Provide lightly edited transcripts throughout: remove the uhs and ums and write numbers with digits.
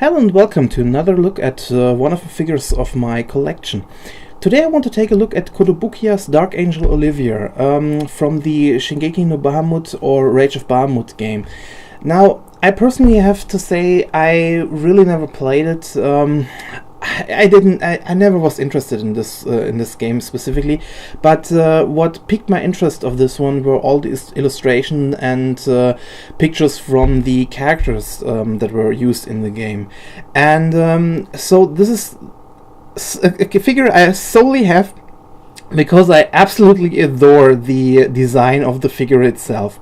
Hello and welcome to another look at one of the figures of my collection. Today I want to take a look at Kotobukiya's Dark Angel Olivia from the Shingeki no Bahamut or Rage of Bahamut game. Now, I personally have to say I really never played it. I never was interested in this game specifically, but what piqued my interest of this one were all the illustration and pictures from the characters that were used in the game, and so this is a figure I solely have because I absolutely adore the design of the figure itself.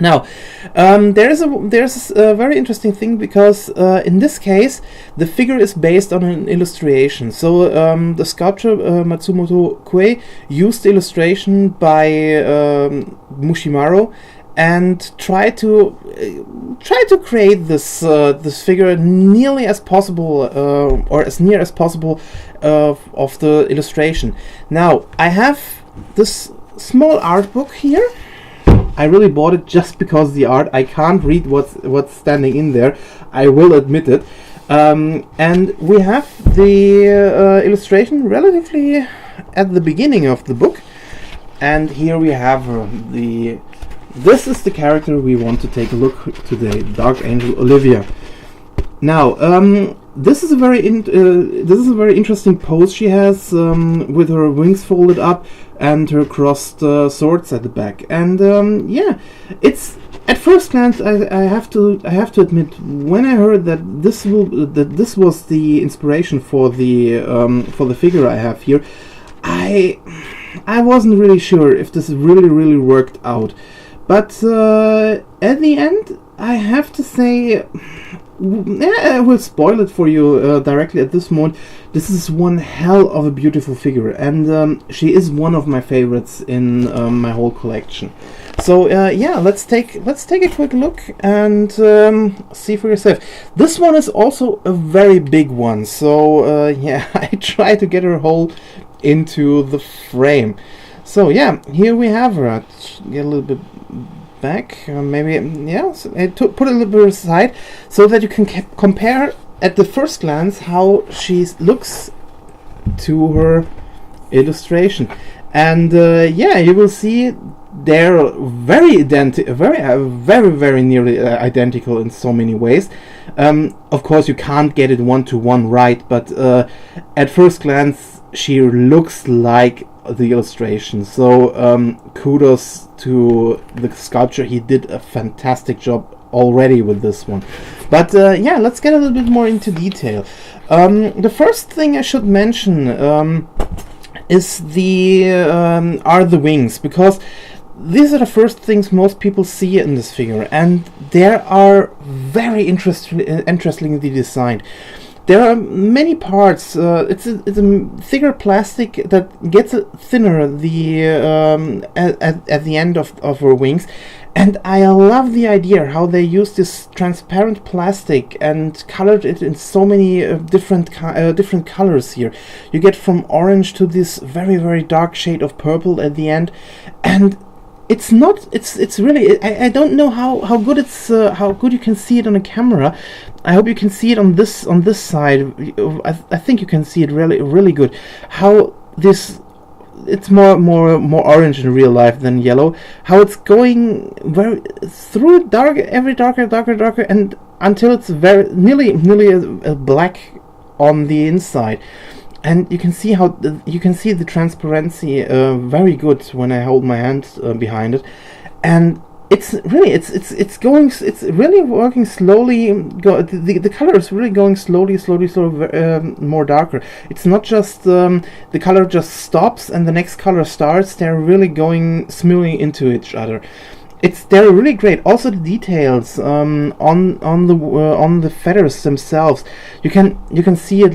Now, there's a very interesting thing because in this case the figure is based on an illustration. So the sculptor Matsumoto Kue used the illustration by Mushimaro and tried to create this figure nearly as possible or as near as possible of the illustration. Now I have this small art book here. I really bought it just because the art. I can't read what's standing in there, I will admit it. And we have the illustration relatively at the beginning of the book. And here we have this is the character we want to take a look today, Dark Angel Olivia. Now, this is a very interesting pose she has, with her wings folded up and her crossed swords at the back. And yeah, it's at first glance I have to admit, when I heard that this was the inspiration for the figure I have here, I wasn't really sure if this really worked out. But at the end, I have to say, I will spoil it for you directly at this moment. This is one hell of a beautiful figure, and she is one of my favorites in my whole collection. So yeah, let's take a quick look and see for yourself. This one is also a very big one, so yeah, I try to get her whole into the frame. So yeah, here we have her. Get a little bit back, maybe, yeah, so put a little bit aside so that you can compare at the first glance how she looks to her illustration. And yeah, you will see they're very nearly identical in so many ways. Of course you can't get it one-to-one right, but at first glance she looks like the illustration. So kudos to the sculptor. He did a fantastic job already with this one. But yeah, let's get a little bit more into detail. The first thing I should mention is are the wings, because these are the first things most people see in this figure, and they are very interestingly designed. There are many parts. It's a thicker plastic that gets thinner at the end of her wings, and I love the idea how they use this transparent plastic and colored it in so many different colors here. You get from orange to this very dark shade of purple at the end, and it's really, I don't know how good how good you can see it on a camera. I hope you can see it on this side. I think you can see it really good. How it's more orange in real life than yellow. How it's going through darker, and until it's nearly a black on the inside. And you can see the transparency very good when I hold my hand behind it, and it's really working slowly. The color is really going slowly, more darker. It's not just the color just stops and the next color starts. They're really going smoothly into each other. They're really great. Also, the details on the feathers themselves. You can see it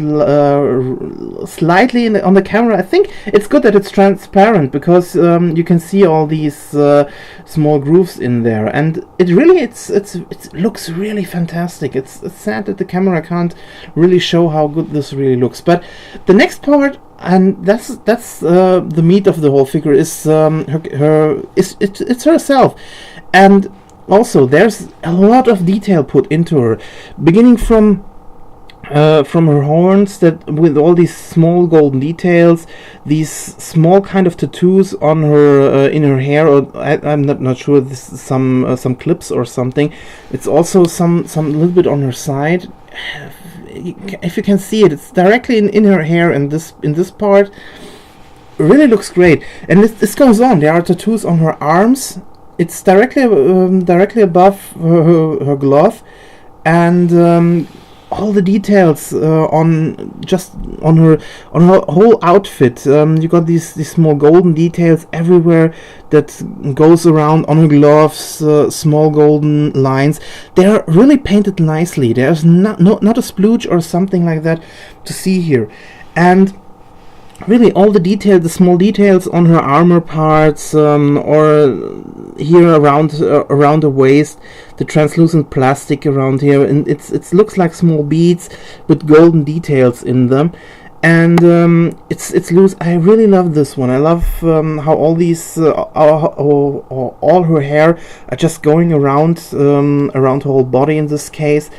slightly on the camera. I think it's good that it's transparent because you can see all these small grooves in there, and it looks really fantastic. It's sad that the camera can't really show how good this really looks. But the next part, and that's the meat of the whole figure, is it's herself. And also there's a lot of detail put into her, beginning from from her horns, that with all these small golden details, these small kind of tattoos on her in her hair, or I'm not sure, this is some clips or something. It's also some little bit on her side. If you can see it, it's directly in her hair, and in this part really looks great. And this goes on. There are tattoos on her arms. It's directly above her glove, and all the details on her whole outfit. You got these small golden details everywhere that goes around on her gloves. Small golden lines. They are really painted nicely. There's not a splooge or something like that to see here, and really all the small details on her armor parts, or here around the waist, the translucent plastic around here, and it looks like small beads with golden details in them, and it's loose. I really love this one. I love how all these all her hair are just going around her whole body in this case,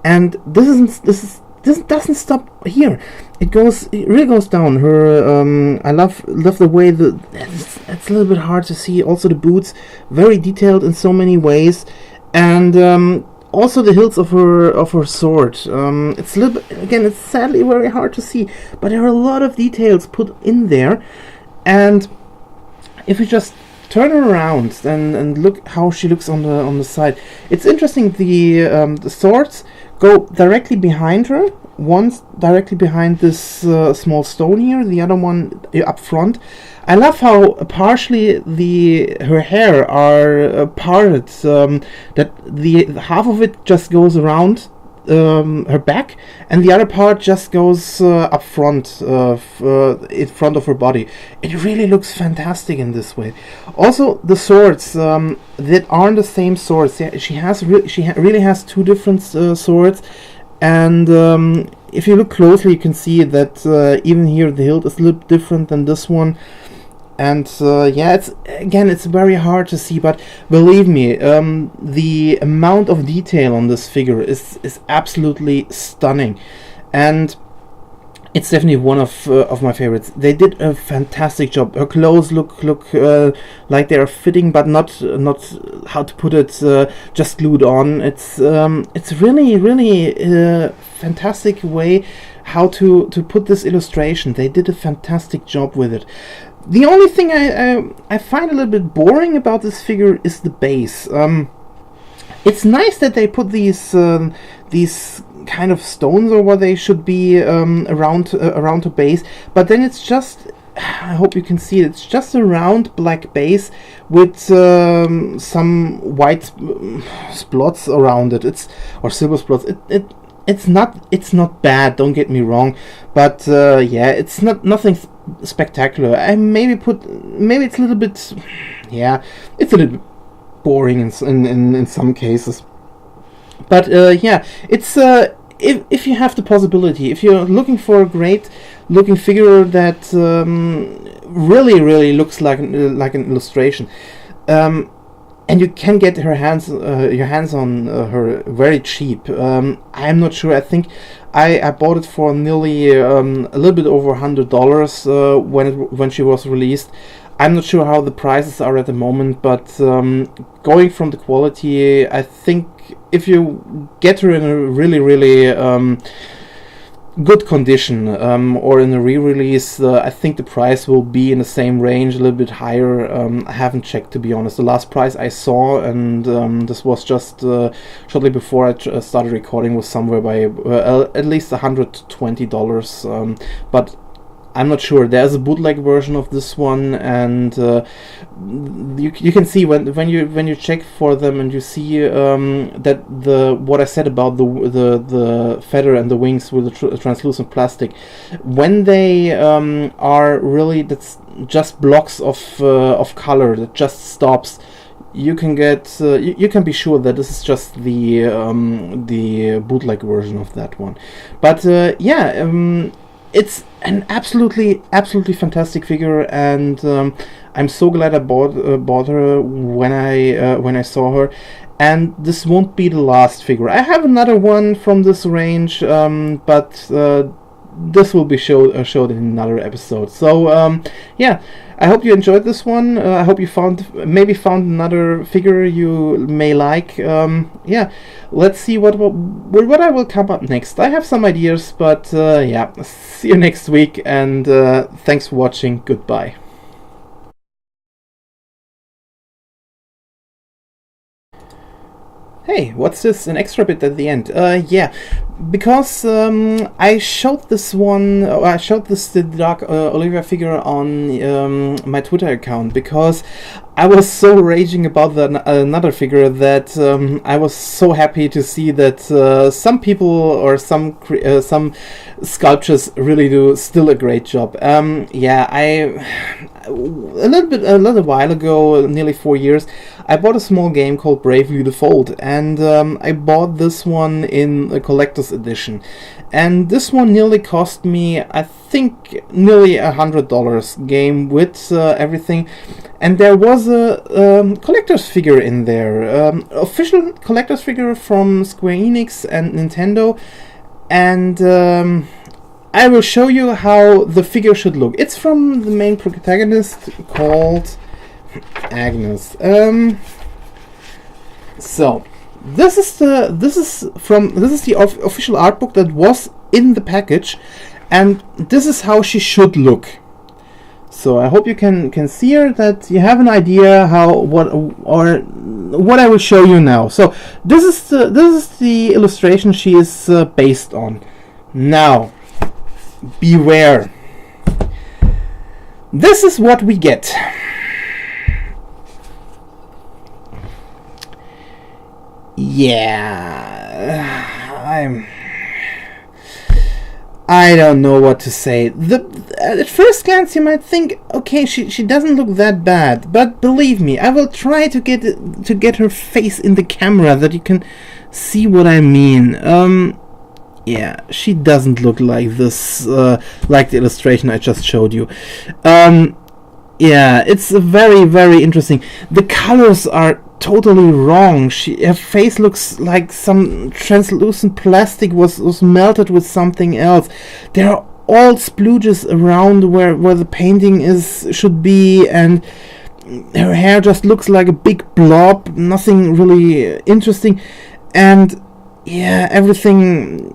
and this doesn't stop here. It really goes down. Her I love the way it's a little bit hard to see. Also the boots, very detailed in so many ways, and also the hilts of her sword. It's a little bit, again, it's sadly very hard to see, but there are a lot of details put in there. And if we just turn her around and look how she looks on the side, it's interesting. The swords go directly behind her. One's directly behind this small stone here, the other one up front. I love how partially her hair are parted, that the half of it just goes around her back, and the other part just goes up front, in front of her body. It really looks fantastic in this way. Also, the swords that aren't the same swords. She really has two different swords, and if you look closely, you can see that even here the hilt is a little different than this one. And it's very hard to see, but believe me, the amount of detail on this figure is absolutely stunning, and it's definitely one of my favorites. They did a fantastic job. Her clothes look like they are fitting, but not how to put it, just glued on. It's really fantastic way how to put this illustration. They did a fantastic job with it. The only thing I find a little bit boring about this figure is the base. It's nice that they put these kind of stones, or what they should be, around the base, but then it's just, I hope you can see it, it's just a round black base with some white spots around it. Or silver spots. It's not bad, don't get me wrong, but it's nothing spectacular. Maybe it's a little bit, it's a little bit boring in some cases. But it's if you have the possibility, if you're looking for a great looking figure that really looks like an illustration, and you can get your hands on her very cheap. I'm not sure. I think I bought it for nearly a little bit over $100 when she was released. I'm not sure how the prices are at the moment, but going from the quality, I think if you get her in a really good condition, or in a re-release, I think the price will be in the same range, a little bit higher. I haven't checked, to be honest. The last price I saw, and this was just shortly before I started recording, was somewhere by at least $120, but I'm not sure. There's a bootleg version of this one, and you can see when you check for them, and you see that what I said about the feather and the wings with the translucent plastic, when they are really, that's just blocks of color that just stops. You can get you can be sure that this is just the bootleg version of that one, but it's an absolutely fantastic figure, and I'm so glad I bought her when I saw her. and this won't be the last figure. I have another one from this range, but this will be showed in another episode. So yeah, I hope you enjoyed this one. I hope you found another figure you may like. Yeah, let's see what I will come up next. I have some ideas, but yeah, see you next week, and thanks for watching. Goodbye. Hey, what's this? An extra bit at the end. Yeah, because I showed this the Dark Olivia figure on my Twitter account, because I was so raging about another figure that I was so happy to see that some people or some sculptures really do still a great job. Yeah, a little while ago, nearly 4 years, I bought a small game called Bravely Default, and I bought this one in a collector's edition, and this one nearly cost me, I think, nearly $100 game with everything. And there was a collector's figure in there, official collector's figure from Square Enix and Nintendo, and I will show you how the figure should look. It's from the main protagonist called Agnes. So this is the official art book that was in the package, and this is how she should look. So I hope you can see her, that you have an idea what I will show you now. So this is the illustration she is based on. Now, beware. This is what we get. Yeah, I don't know what to say. At first glance you might think, okay, she doesn't look that bad, but believe me, I will try to get her face in the camera that you can see what I mean. Yeah, she doesn't look like this, like the illustration I just showed you. Yeah, it's very, very interesting. The colors are totally wrong. Her face looks like some translucent plastic was melted with something else. There are all splooges around where the painting should be, and her hair just looks like a big blob, nothing really interesting. And yeah, everything,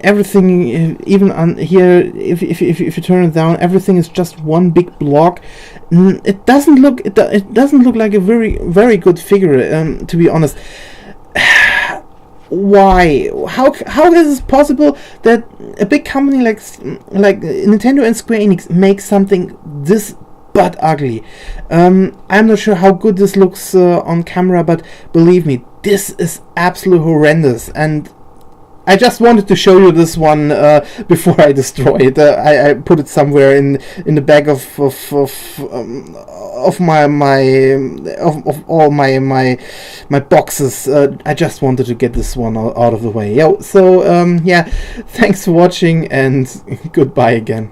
even on here, if you turn it down, everything is just one big block. It doesn't look like a very, very good figure, to be honest. Why? How is it possible that a big company like Nintendo and Square Enix makes something this butt ugly? I'm not sure how good this looks on camera, but believe me, this is absolutely horrendous, and I just wanted to show you this one before I destroy it. I put it somewhere in the bag of all my boxes. I just wanted to get this one out of the way. So yeah, thanks for watching, and goodbye again.